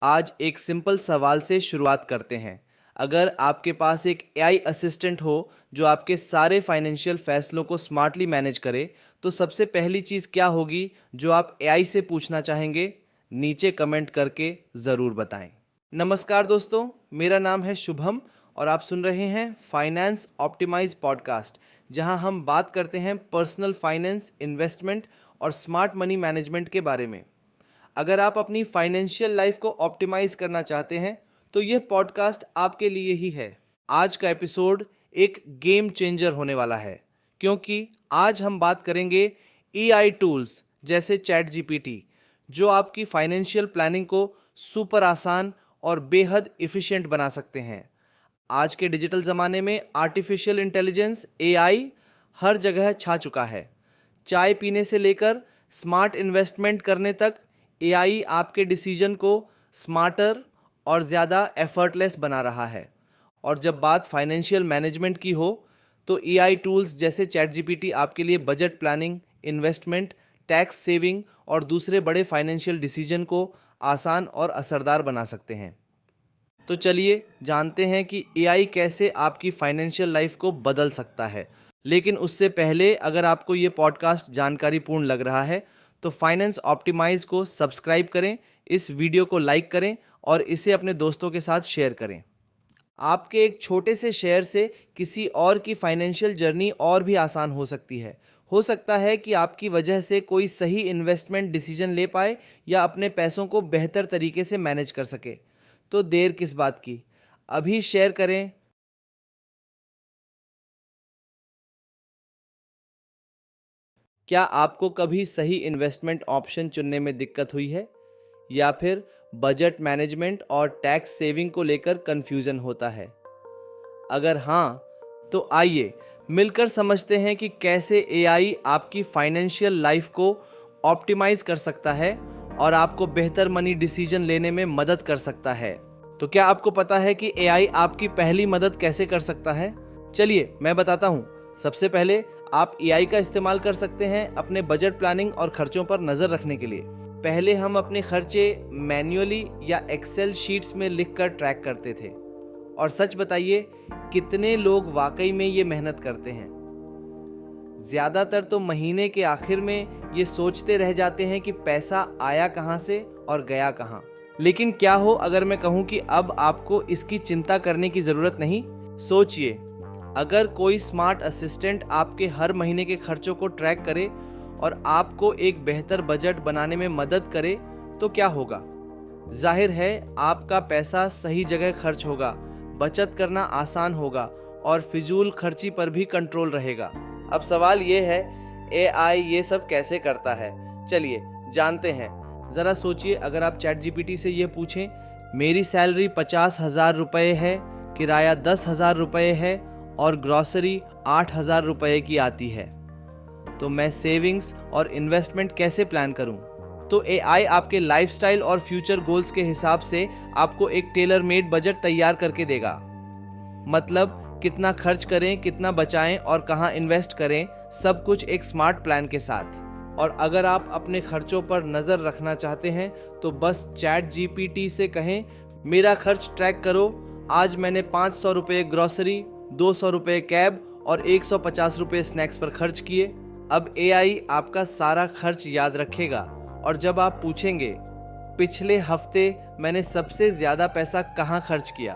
आज एक सिंपल सवाल से शुरुआत करते हैं। अगर आपके पास एक एआई असिस्टेंट हो जो आपके सारे फाइनेंशियल फैसलों को स्मार्टली मैनेज करे, तो सबसे पहली चीज़ क्या होगी जो आप एआई से पूछना चाहेंगे? नीचे कमेंट करके ज़रूर बताएं। नमस्कार दोस्तों, मेरा नाम है शुभम और आप सुन रहे हैं फाइनेंस ऑप्टिमाइज पॉडकास्ट, जहां हम बात करते हैं पर्सनल फाइनेंस, इन्वेस्टमेंट और स्मार्ट मनी मैनेजमेंट के बारे में। अगर आप अपनी फाइनेंशियल लाइफ को ऑप्टिमाइज करना चाहते हैं तो यह पॉडकास्ट आपके लिए ही है। आज का एपिसोड एक गेम चेंजर होने वाला है, क्योंकि आज हम बात करेंगे एआई टूल्स जैसे चैट जीपीटी, जो आपकी फाइनेंशियल प्लानिंग को सुपर आसान और बेहद इफ़िशिएंट बना सकते हैं। आज के डिजिटल ज़माने में आर्टिफिशियल इंटेलिजेंस एआई हर जगह छा चुका है। चाय पीने से लेकर स्मार्ट इन्वेस्टमेंट करने तक एआई आपके डिसीजन को स्मार्टर और ज़्यादा एफर्टलेस बना रहा है। और जब बात फाइनेंशियल मैनेजमेंट की हो तो एआई टूल्स जैसे चैट जीपीटी आपके लिए budget planning, investment, tax saving और दूसरे बड़े फाइनेंशियल डिसीजन को आसान और असरदार बना सकते हैं। तो चलिए जानते हैं कि एआई कैसे आपकी फाइनेंशियल लाइफ को बदल सकता है। लेकिन उससे पहले, अगर आपको ये पॉडकास्ट जानकारीपूर्ण लग रहा है तो फाइनेंस ऑप्टिमाइज को सब्सक्राइब करें, इस वीडियो को लाइक करें और इसे अपने दोस्तों के साथ शेयर करें। आपके एक छोटे से शेयर से किसी और की फाइनेंशियल जर्नी और भी आसान हो सकती है। हो सकता है कि आपकी वजह से कोई सही इन्वेस्टमेंट डिसीजन ले पाए या अपने पैसों को बेहतर तरीके से मैनेज कर सके। तो देर किस बात की, अभी शेयर करें। क्या आपको कभी सही इन्वेस्टमेंट ऑप्शन चुनने में दिक्कत हुई है, या फिर बजट मैनेजमेंट और टैक्स सेविंग को लेकर कंफ्यूजन होता है? अगर हाँ, तो आइए मिलकर समझते हैं कि कैसे एआई आपकी फाइनेंशियल लाइफ को ऑप्टिमाइज कर सकता है और आपको बेहतर मनी डिसीजन लेने में मदद कर सकता है। तो क्या आपको पता है कि एआई आपकी पहली मदद कैसे कर सकता है? चलिए मैं बताता हूँ। सबसे पहले आप एआई का इस्तेमाल कर सकते हैं अपने बजट प्लानिंग और खर्चों पर नज़र रखने के लिए। पहले हम अपने खर्चे मैन्युअली या एक्सेल शीट्स में लिखकर ट्रैक करते थे। और सच बताइए, कितने लोग वाकई में ये मेहनत करते हैं? ज़्यादातर तो महीने के आखिर में ये सोचते रह जाते हैं कि पैसा आया कहाँ से और गया कहाँ। लेकिन क्या हो अगर मैं कहूँ कि अब आपको इसकी चिंता करने की ज़रूरत नहीं? सोचिए, अगर कोई स्मार्ट असिस्टेंट आपके हर महीने के खर्चों को ट्रैक करे और आपको एक बेहतर बजट बनाने में मदद करे, तो क्या होगा? जाहिर है आपका पैसा सही जगह खर्च होगा, बचत करना आसान होगा और फिजूल खर्ची पर भी कंट्रोल रहेगा। अब सवाल ये है, एआई ये सब कैसे करता है? चलिए जानते हैं। ज़रा सोचिए, अगर आप चैट जीपीटी से ये पूछें, मेरी सैलरी 50,000 रुपये है, किराया 10,000 रुपये है और ग्रॉसरी 8,000 रुपये की आती है, तो मैं सेविंग्स और इन्वेस्टमेंट कैसे प्लान करूं? तो एआई आपके लाइफस्टाइल और फ्यूचर गोल्स के हिसाब से आपको एक टेलर मेड बजट तैयार करके देगा। मतलब कितना खर्च करें, कितना बचाएं और कहां इन्वेस्ट करें, सब कुछ एक स्मार्ट प्लान के साथ। और अगर आप अपने खर्चों पर नज़र रखना चाहते हैं तो बस चैट जीपीटी से कहें, मेरा खर्च ट्रैक करो, आज मैंने 500 रुपये ग्रॉसरी, 200 रुपये कैब और 150 रुपये स्नैक्स पर खर्च किए। अब एआई आपका सारा खर्च याद रखेगा और जब आप पूछेंगे, पिछले हफ्ते मैंने सबसे ज़्यादा पैसा कहाँ खर्च किया,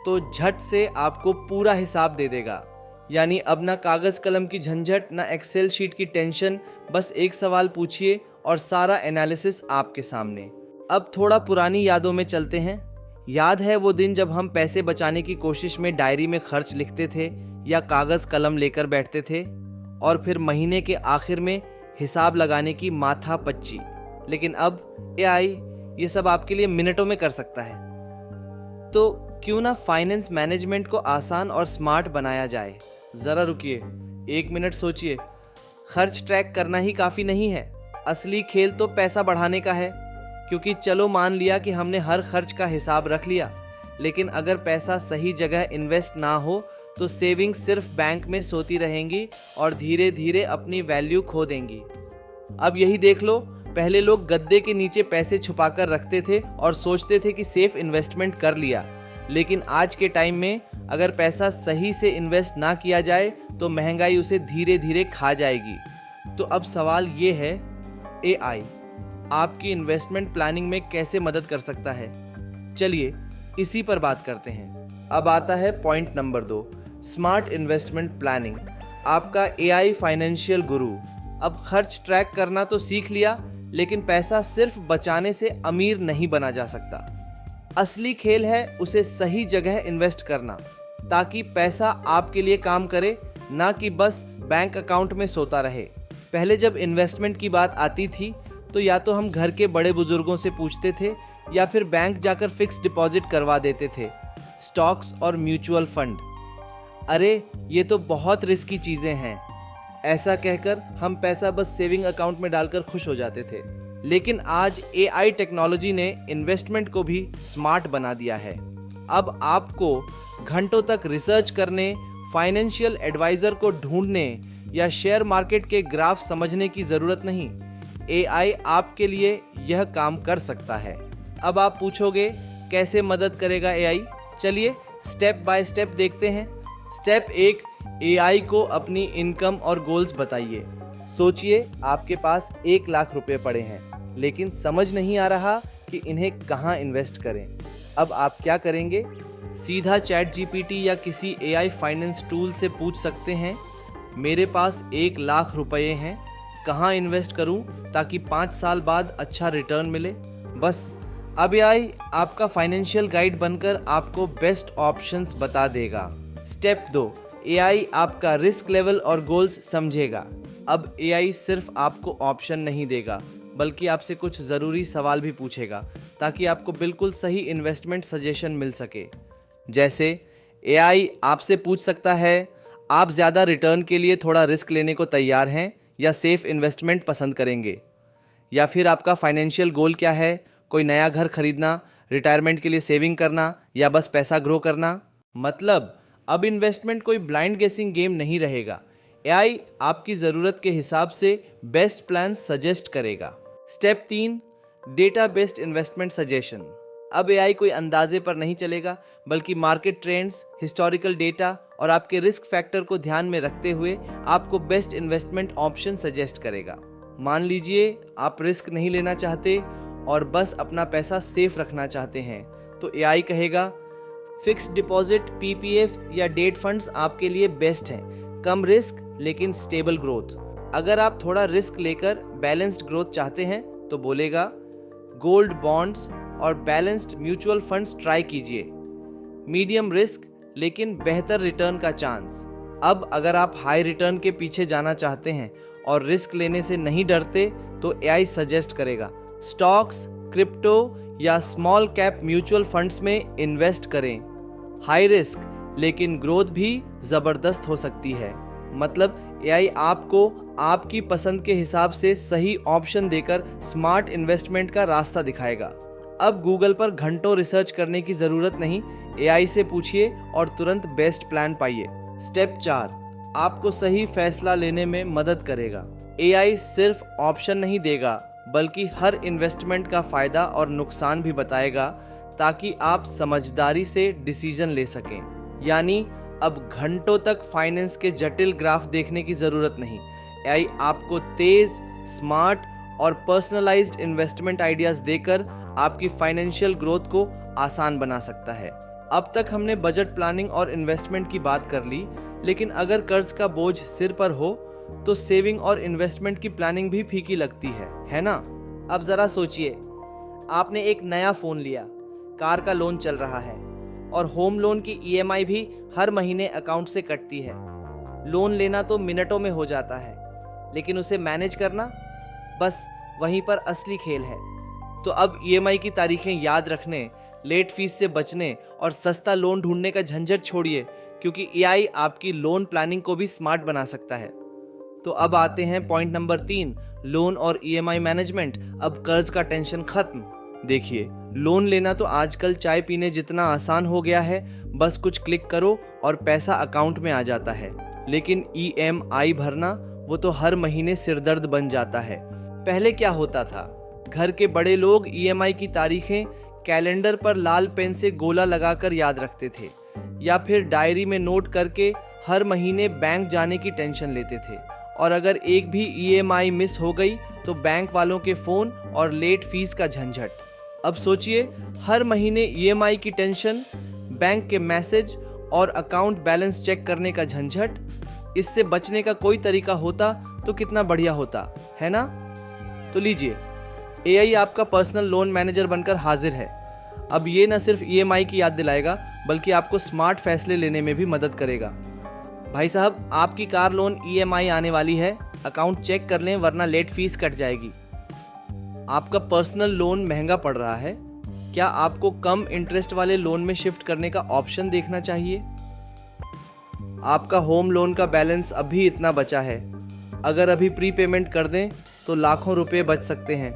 तो झट से आपको पूरा हिसाब दे देगा। यानी अब ना कागज़ कलम की झंझट, ना एक्सेल शीट की टेंशन, बस एक सवाल पूछिए और सारा एनालिसिस आपके सामने। अब थोड़ा पुरानी यादों में चलते हैं। याद है वो दिन जब हम पैसे बचाने की कोशिश में डायरी में खर्च लिखते थे या कागज़ कलम लेकर बैठते थे और फिर महीने के आखिर में हिसाब लगाने की माथा पच्ची। लेकिन अब एआई ये सब आपके लिए मिनटों में कर सकता है। तो क्यों ना फाइनेंस मैनेजमेंट को आसान और स्मार्ट बनाया जाए? ज़रा रुकिए, 1 मिनट सोचिए। खर्च ट्रैक करना ही काफ़ी नहीं है, असली खेल तो पैसा बढ़ाने का है। क्योंकि चलो मान लिया कि हमने हर खर्च का हिसाब रख लिया, लेकिन अगर पैसा सही जगह इन्वेस्ट ना हो तो सेविंग्स सिर्फ बैंक में सोती रहेंगी और धीरे धीरे अपनी वैल्यू खो देंगी। अब यही देख लो, पहले लोग गद्दे के नीचे पैसे छुपाकर रखते थे और सोचते थे कि सेफ इन्वेस्टमेंट कर लिया, लेकिन आज के टाइम में अगर पैसा सही से इन्वेस्ट ना किया जाए तो महंगाई उसे धीरे धीरे खा जाएगी। तो अब सवाल ये है, एआई आपकी इन्वेस्टमेंट प्लानिंग में कैसे मदद कर सकता है? चलिए इसी पर बात करते हैं। अब आता है point number 2, smart investment planning, आपका एआई फाइनेंशियल गुरु। अब खर्च ट्रैक करना तो सीख लिया, लेकिन पैसा सिर्फ बचाने से अमीर नहीं बना जा सकता। असली खेल है उसे सही जगह इन्वेस्ट करना, ताकि पैसा आपके लिए काम करे, ना कि बस बैंक अकाउंट में सोता रहे। पहले जब इन्वेस्टमेंट की बात आती थी तो या तो हम घर के बड़े बुजुर्गों से पूछते थे या फिर बैंक जाकर फिक्स डिपॉजिट करवा देते थे, स्टॉक्स और म्यूचुअल फंड। अरे ये तो बहुत रिस्की चीज़ें हैं, ऐसा कहकर हम पैसा बस सेविंग अकाउंट में डालकर खुश हो जाते थे। लेकिन आज एआई टेक्नोलॉजी ने इन्वेस्टमेंट को भी स्मार्ट बना दिया है। अब आपको घंटों तक रिसर्च करने, फाइनेंशियल एडवाइज़र को ढूंढने या शेयर मार्केट के ग्राफ समझने की ज़रूरत नहीं। एआई आपके लिए यह काम कर सकता है। अब आप पूछोगे कैसे मदद करेगा एआई? चलिए स्टेप बाय स्टेप देखते हैं। स्टेप 1, एआई को अपनी इनकम और गोल्स बताइए। सोचिए आपके पास 1 लाख रुपए पड़े हैं, लेकिन समझ नहीं आ रहा कि इन्हें कहाँ इन्वेस्ट करें। अब आप क्या करेंगे? सीधा चैट जीपीटी या किसी एआई फाइनेंस टूल से पूछ सकते हैं, मेरे पास 1 लाख रुपए हैं, कहाँ इन्वेस्ट करूं ताकि 5 साल बाद अच्छा रिटर्न मिले? बस अब एआई आपका फाइनेंशियल गाइड बनकर आपको बेस्ट ऑप्शंस बता देगा। स्टेप 2, एआई आपका रिस्क लेवल और गोल्स समझेगा। अब एआई सिर्फ आपको ऑप्शन नहीं देगा, बल्कि आपसे कुछ ज़रूरी सवाल भी पूछेगा, ताकि आपको बिल्कुल सही इन्वेस्टमेंट सजेशन मिल सके। जैसे एआई आपसे पूछ सकता है, आप ज़्यादा रिटर्न के लिए थोड़ा रिस्क लेने को तैयार हैं या सेफ इन्वेस्टमेंट पसंद करेंगे? या फिर आपका फाइनेंशियल गोल क्या है? कोई नया घर खरीदना, रिटायरमेंट के लिए सेविंग करना या बस पैसा ग्रो करना? मतलब अब इन्वेस्टमेंट कोई ब्लाइंड गेसिंग गेम नहीं रहेगा। एआई आपकी ज़रूरत के हिसाब से बेस्ट प्लान सजेस्ट करेगा। Step 3, data based investment suggestion. अब एआई कोई अंदाजे पर नहीं चलेगा, बल्कि मार्केट ट्रेंड्स, हिस्टोरिकल डेटा और आपके रिस्क फैक्टर को ध्यान में रखते हुए आपको बेस्ट इन्वेस्टमेंट ऑप्शन सजेस्ट करेगा। मान लीजिए आप रिस्क नहीं लेना चाहते और बस अपना पैसा सेफ रखना चाहते हैं, तो एआई कहेगा फिक्स डिपॉजिट, पीपीएफ या डेट फंड्स आपके लिए बेस्ट हैं, कम रिस्क लेकिन स्टेबल ग्रोथ। अगर आप थोड़ा रिस्क लेकर बैलेंस्ड ग्रोथ चाहते हैं तो बोलेगा गोल्ड, बॉन्ड्स और बैलेंस्ड म्यूचुअल फंड्स ट्राई कीजिए, मीडियम रिस्क लेकिन बेहतर रिटर्न का चांस। अब अगर आप हाई रिटर्न के पीछे जाना चाहते हैं और रिस्क लेने से नहीं डरते तो एआई सजेस्ट करेगा स्टॉक्स, क्रिप्टो या स्मॉल कैप म्यूचुअल फंड्स में इन्वेस्ट करें, हाई रिस्क लेकिन ग्रोथ भी ज़बरदस्त हो सकती है। मतलब एआई आपको आपकी पसंद के हिसाब से सही ऑप्शन देकर स्मार्ट इन्वेस्टमेंट का रास्ता दिखाएगा। अब गूगल पर घंटों रिसर्च करने की ज़रूरत नहीं, एआई से पूछिए और तुरंत बेस्ट प्लान पाइए। स्टेप 4, आपको सही फैसला लेने में मदद करेगा। एआई सिर्फ ऑप्शन नहीं देगा, बल्कि हर इन्वेस्टमेंट का फ़ायदा और नुकसान भी बताएगा, ताकि आप समझदारी से डिसीजन ले सकें। यानी अब घंटों तक फाइनेंस के जटिल ग्राफ देखने की ज़रूरत नहीं। एआई आपको तेज़, स्मार्ट और पर्सनलाइज्ड इन्वेस्टमेंट आइडियाज़ देकर आपकी फाइनेंशियल ग्रोथ को आसान बना सकता है। अब तक हमने बजट प्लानिंग और इन्वेस्टमेंट की बात कर ली, लेकिन अगर कर्ज का बोझ सिर पर हो तो सेविंग और इन्वेस्टमेंट की प्लानिंग भी फीकी लगती है ना? अब ज़रा सोचिए, आपने एक नया फ़ोन लिया, कार का लोन चल रहा है और होम लोन की ईएमआई भी हर महीने अकाउंट से कटती है। लोन लेना तो मिनटों में हो जाता है, लेकिन उसे मैनेज करना, बस वहीं पर असली खेल है। तो अब ईएमआई की तारीखें याद रखने, लेट फीस से बचने और सस्ता लोन ढूंढने का झंझट छोड़िए, क्योंकि एआई आपकी लोन प्लानिंग को भी स्मार्ट बना सकता है। तो अब आते हैं पॉइंट नंबर 3, लोन और ईएमआई मैनेजमेंट। अब कर्ज का टेंशन खत्म। देखिए, लोन लेना तो आजकल चाय पीने जितना आसान हो गया है, बस कुछ क्लिक करो और पैसा अकाउंट में आ जाता है। लेकिन ईएमआई भरना, वो तो हर महीने सिरदर्द बन जाता है। पहले क्या होता था, घर के बड़े लोग ईएमआई की तारीखें कैलेंडर पर लाल पेन से गोला लगाकर याद रखते थे या फिर डायरी में नोट करके हर महीने बैंक जाने की टेंशन लेते थे। और अगर एक भी ईएमआई मिस हो गई तो बैंक वालों के फ़ोन और लेट फीस का झंझट। अब सोचिए, हर महीने ईएमआई की टेंशन, बैंक के मैसेज और अकाउंट बैलेंस चेक करने का झंझट। इससे बचने का कोई तरीका होता तो कितना बढ़िया होता, है ना? तो लीजिए, एआई आपका पर्सनल लोन मैनेजर बनकर हाजिर है। अब ये न सिर्फ ईएमआई की याद दिलाएगा बल्कि आपको स्मार्ट फैसले लेने में भी मदद करेगा। भाई साहब, आपकी कार लोन ईएमआई आने वाली है, अकाउंट चेक कर लें वरना लेट फीस कट जाएगी। आपका पर्सनल लोन महंगा पड़ रहा है, क्या आपको कम इंटरेस्ट वाले लोन में शिफ्ट करने का ऑप्शन देखना चाहिए? आपका होम लोन का बैलेंस अभी इतना बचा है, अगर अभी प्री पेमेंट कर दें तो लाखों रुपए बच सकते हैं।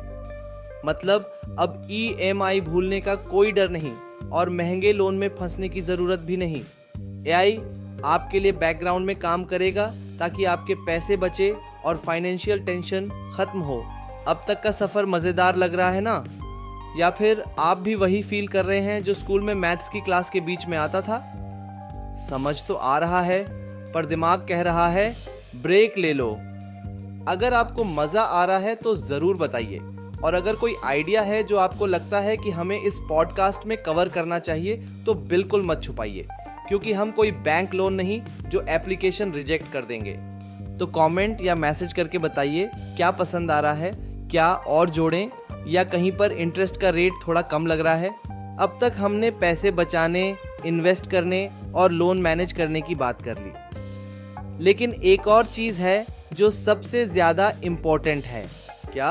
मतलब अब ईएमआई भूलने का कोई डर नहीं और महंगे लोन में फंसने की ज़रूरत भी नहीं। एआई आपके लिए बैकग्राउंड में काम करेगा ताकि आपके पैसे बचे और फाइनेंशियल टेंशन खत्म हो। अब तक का सफ़र मज़ेदार लग रहा है ना? या फिर आप भी वही फील कर रहे हैं जो स्कूल में मैथ्स की क्लास के बीच में आता था? समझ तो आ रहा है, पर दिमाग कह रहा है ब्रेक ले लो। अगर आपको मज़ा आ रहा है तो ज़रूर बताइए, और अगर कोई आइडिया है जो आपको लगता है कि हमें इस पॉडकास्ट में कवर करना चाहिए तो बिल्कुल मत छुपाइए, क्योंकि हम कोई बैंक लोन नहीं जो एप्लीकेशन रिजेक्ट कर देंगे। तो कमेंट या मैसेज करके बताइए क्या पसंद आ रहा है, क्या और जोड़ें, या कहीं पर इंटरेस्ट का रेट थोड़ा कम लग रहा है। अब तक हमने पैसे बचाने, इन्वेस्ट करने और लोन मैनेज करने की बात कर ली, लेकिन एक और चीज़ है जो सबसे ज़्यादा इम्पोर्टेंट है। क्या?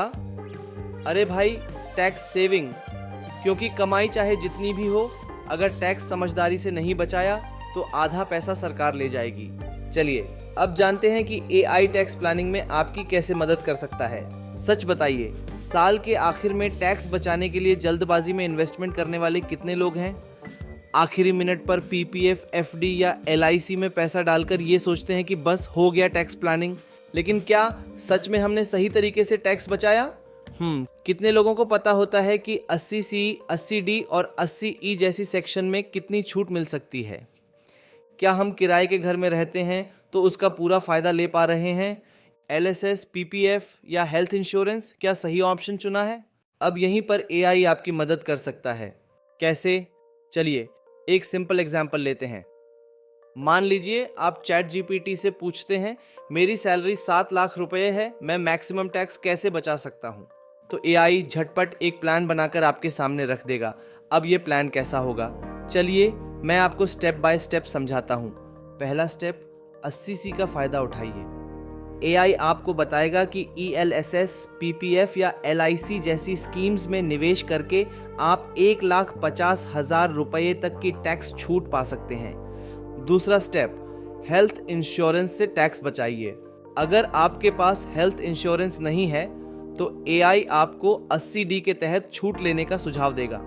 अरे भाई, टैक्स सेविंग। क्योंकि कमाई चाहे जितनी भी हो, अगर टैक्स समझदारी से नहीं बचाया तो आधा पैसा सरकार ले जाएगी। चलिए अब जानते हैं कि एआई टैक्स प्लानिंग में आपकी कैसे मदद कर सकता है। सच बताइए, साल के आखिर में टैक्स बचाने के लिए जल्दबाजी में इन्वेस्टमेंट करने वाले कितने लोग हैं? आखिरी मिनट पर पीपीएफ, एफडी या एलआईसी में पैसा डालकर ये सोचते हैं कि बस हो गया टैक्स प्लानिंग। लेकिन क्या सच में हमने सही तरीके से टैक्स बचाया? कितने लोगों को पता होता है कि 80C, 80D और 80E जैसी सेक्शन में कितनी छूट मिल सकती है? क्या हम किराए के घर में रहते हैं तो उसका पूरा फ़ायदा ले पा रहे हैं? एलएसएस, पीपीएफ या हेल्थ इंश्योरेंस, क्या सही ऑप्शन चुना है? अब यहीं पर एआई आपकी मदद कर सकता है। कैसे? चलिए एक सिंपल एग्जाम्पल लेते हैं। मान लीजिए आप चैट जीपीटी से पूछते हैं, मेरी सैलरी 7 लाख रुपए है, मैं मैक्सिमम टैक्स कैसे बचा सकता हूँ? तो एआई झटपट एक प्लान बनाकर आपके सामने रख देगा। अब ये प्लान कैसा होगा? चलिए मैं आपको स्टेप बाय स्टेप समझाता हूँ। पहला स्टेप, 80C का फ़ायदा उठाइए। एआई आपको बताएगा कि ईएलएसएस, पीपीएफ या एलआईसी जैसी स्कीम्स में निवेश करके आप 1,50,000 रुपये तक की टैक्स छूट पा सकते हैं। दूसरा स्टेप, हेल्थ इंश्योरेंस से टैक्स बचाइए। अगर आपके पास हेल्थ इंश्योरेंस नहीं है तो एआई आपको 80D के तहत छूट लेने का सुझाव देगा।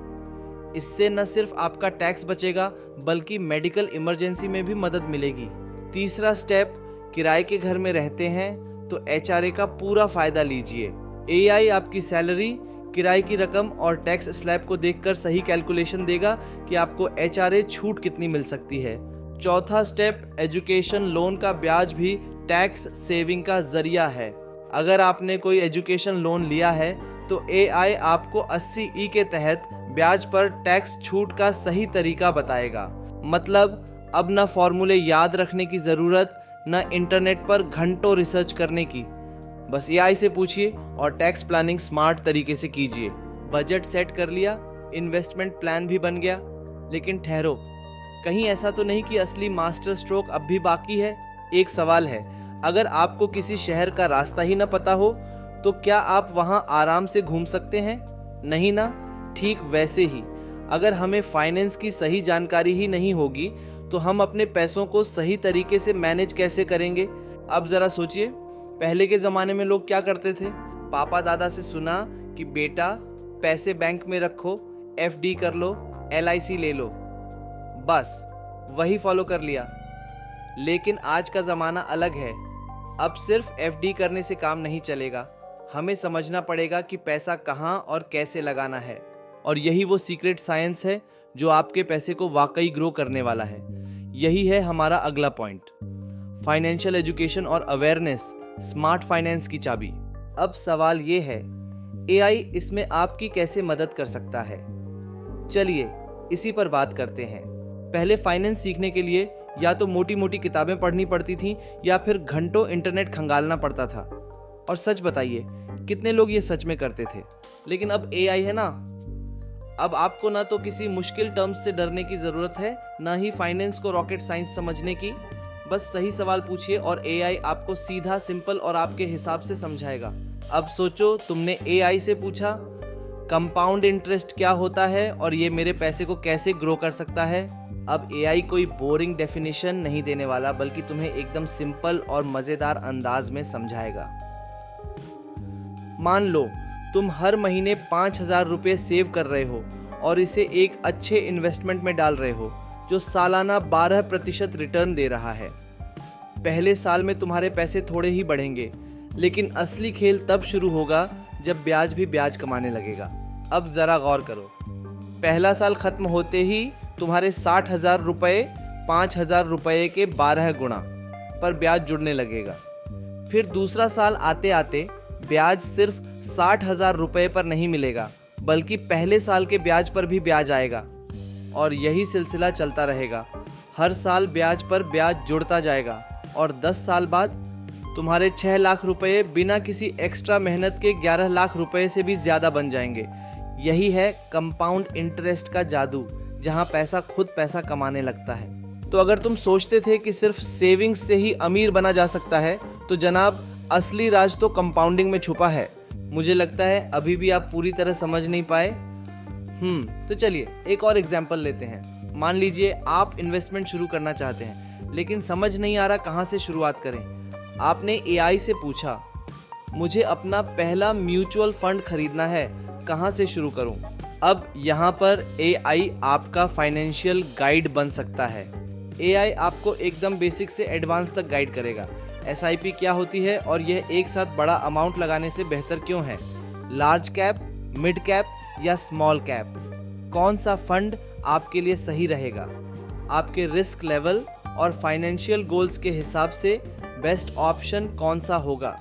इससे न सिर्फ आपका टैक्स बचेगा बल्कि मेडिकल इमरजेंसी में भी मदद मिलेगी। तीसरा स्टेप, किराए के घर में रहते हैं तो एचआरए का पूरा फायदा लीजिए। एआई आपकी सैलरी, किराए की रकम और टैक्स स्लैब को देखकर सही कैलकुलेशन देगा कि आपको एचआरए छूट कितनी मिल सकती है। चौथा स्टेप, एजुकेशन लोन का ब्याज भी टैक्स सेविंग का जरिया है। अगर आपने कोई एजुकेशन लोन लिया है तो एआई आपको 80E के तहत ब्याज पर टैक्स छूट का सही तरीका बताएगा। मतलब अब न फॉर्मूले याद रखने की ज़रूरत, न इंटरनेट पर घंटों रिसर्च करने की। बस एआई से पूछिए और टैक्स प्लानिंग स्मार्ट तरीके से कीजिए। बजट सेट कर लिया, इन्वेस्टमेंट प्लान भी बन गया। लेकिन ठहरो, कहीं ऐसा तो नहीं कि असली मास्टर स्ट्रोक अब भी बाकी है? एक सवाल है, अगर आपको किसी शहर का रास्ता ही न पता हो तो क्या आप वहां आराम से घूम सकते हैं? नहीं ना? ठीक वैसे ही अगर हमें फाइनेंस की सही जानकारी ही नहीं होगी तो हम अपने पैसों को सही तरीके से मैनेज कैसे करेंगे? अब ज़रा सोचिए, पहले के ज़माने में लोग क्या करते थे? पापा दादा से सुना कि बेटा पैसे बैंक में रखो, एफडी कर लो, एलआईसी ले लो, बस वही फॉलो कर लिया। लेकिन आज का ज़माना अलग है। अब सिर्फ एफडी करने से काम नहीं चलेगा, हमें समझना पड़ेगा कि पैसा कहाँ और कैसे लगाना है, और यही वो सीक्रेट साइंस है जो आपके पैसे को वाकई ग्रो करने वाला है। यही है हमारा अगला पॉइंट, फाइनेंशियल एजुकेशन और अवेयरनेस, स्मार्ट फाइनेंस की चाबी। अब सवाल ये है, एआई इसमें आपकी कैसे मदद कर सकता है? चलिए इसी पर बात करते हैं। पहले फाइनेंस सीखने के लिए या तो मोटी मोटी किताबें पढ़नी पड़ती थी या फिर घंटों इंटरनेट खंगालना पड़ता था। और सच बताइए, कितने लोग ये सच में करते थे? लेकिन अब एआई है ना, अब आपको ना तो किसी मुश्किल टर्म्स से डरने की ज़रूरत है, ना ही फाइनेंस को रॉकेट साइंस समझने की। बस सही सवाल पूछिए और एआई आपको सीधा, सिंपल और आपके हिसाब से समझाएगा। अब सोचो, तुमने एआई से पूछा कंपाउंड इंटरेस्ट क्या होता है और ये मेरे पैसे को कैसे ग्रो कर सकता है। अब एआई कोई बोरिंग डेफिनेशन नहीं देने वाला, बल्कि तुम्हें एकदम सिंपल और मज़ेदार अंदाज में समझाएगा। मान लो तुम हर महीने 5,000 रुपये सेव कर रहे हो और इसे एक अच्छे इन्वेस्टमेंट में डाल रहे हो जो सालाना 12% रिटर्न दे रहा है। पहले साल में तुम्हारे पैसे थोड़े ही बढ़ेंगे, लेकिन असली खेल तब शुरू होगा जब ब्याज भी ब्याज कमाने लगेगा। अब ज़रा गौर करो, पहला साल खत्म होते ही तुम्हारे 60,000 रुपये 5,000 रुपये के 12 गुना पर ब्याज जुड़ने लगेगा। फिर दूसरा साल आते आते ब्याज सिर्फ 60,000 रुपये पर नहीं मिलेगा, बल्कि पहले साल के ब्याज पर भी ब्याज आएगा। और यही सिलसिला चलता रहेगा, हर साल ब्याज पर ब्याज जुड़ता जाएगा और 10 साल बाद तुम्हारे 6 लाख रुपये बिना किसी एक्स्ट्रा मेहनत के 11 लाख रुपये से भी ज़्यादा बन जाएंगे। यही है कंपाउंड इंटरेस्ट का जादू, जहां पैसा खुद पैसा कमाने लगता है। तो अगर तुम सोचते थे कि सिर्फ सेविंग्स से ही अमीर बना जा सकता है, तो जनाब असली राज तो कंपाउंडिंग में छुपा है। मुझे लगता है अभी भी आप पूरी तरह समझ नहीं पाए। तो चलिए एक और एग्जाम्पल लेते हैं। मान लीजिए आप इन्वेस्टमेंट शुरू करना चाहते हैं, लेकिन समझ नहीं आ रहा कहाँ से शुरुआत करें। आपने एआई से पूछा, मुझे अपना पहला म्यूचुअल फंड खरीदना है, कहाँ से शुरू करूं? अब यहाँ पर एआई आपका फाइनेंशियल गाइड बन सकता है। एआई आपको एकदम बेसिक से एडवांस तक गाइड करेगा। एसआईपी क्या होती है और यह एक साथ बड़ा अमाउंट लगाने से बेहतर क्यों है? लार्ज कैप, मिड कैप या स्मॉल कैप? कौन सा फंड आपके लिए सही रहेगा? आपके रिस्क लेवल और फाइनेंशियल गोल्स के हिसाब से बेस्ट ऑप्शन कौन सा होगा?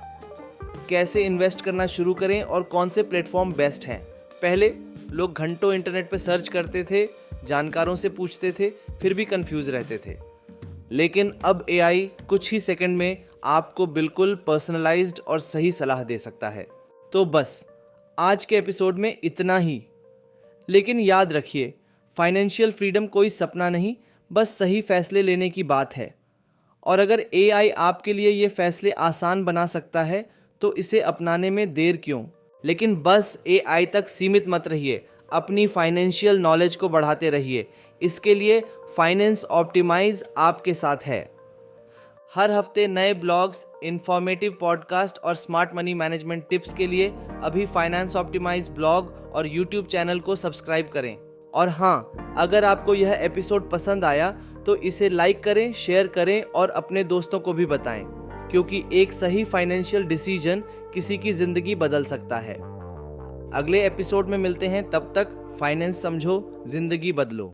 कैसे इन्वेस्ट करना शुरू करें और कौन से प्लेटफॉर्म बेस्ट हैं? पहले लोग घंटों इंटरनेट पर सर्च करते थे, जानकारों से पूछते थे, फिर भी कंफ्यूज रहते थे। लेकिन अब एआई कुछ ही सेकंड में आपको बिल्कुल पर्सनलाइज्ड और सही सलाह दे सकता है। तो बस आज के एपिसोड में इतना ही। लेकिन याद रखिए, फाइनेंशियल फ्रीडम कोई सपना नहीं, बस सही फैसले लेने की बात है। और अगर एआई आपके लिए ये फैसले आसान बना सकता है, तो इसे अपनाने में देर क्यों? लेकिन बस एआई तक सीमित मत रहिए, अपनी फाइनेंशियल नॉलेज को बढ़ाते रहिए। इसके लिए फाइनेंस ऑप्टिमाइज आपके साथ है। हर हफ्ते नए ब्लॉग्स, इंफॉर्मेटिव पॉडकास्ट और स्मार्ट मनी मैनेजमेंट टिप्स के लिए अभी फाइनेंस ऑप्टिमाइज ब्लॉग और यूट्यूब चैनल को सब्सक्राइब करें। और हाँ, अगर आपको यह एपिसोड पसंद आया तो इसे लाइक करें, शेयर करें और अपने दोस्तों को भी बताएं, क्योंकि एक सही फाइनेंशियल डिसीजन किसी की ज़िंदगी बदल सकता है। अगले एपिसोड में मिलते हैं, तब तक फाइनेंस समझो, ज़िंदगी बदलो।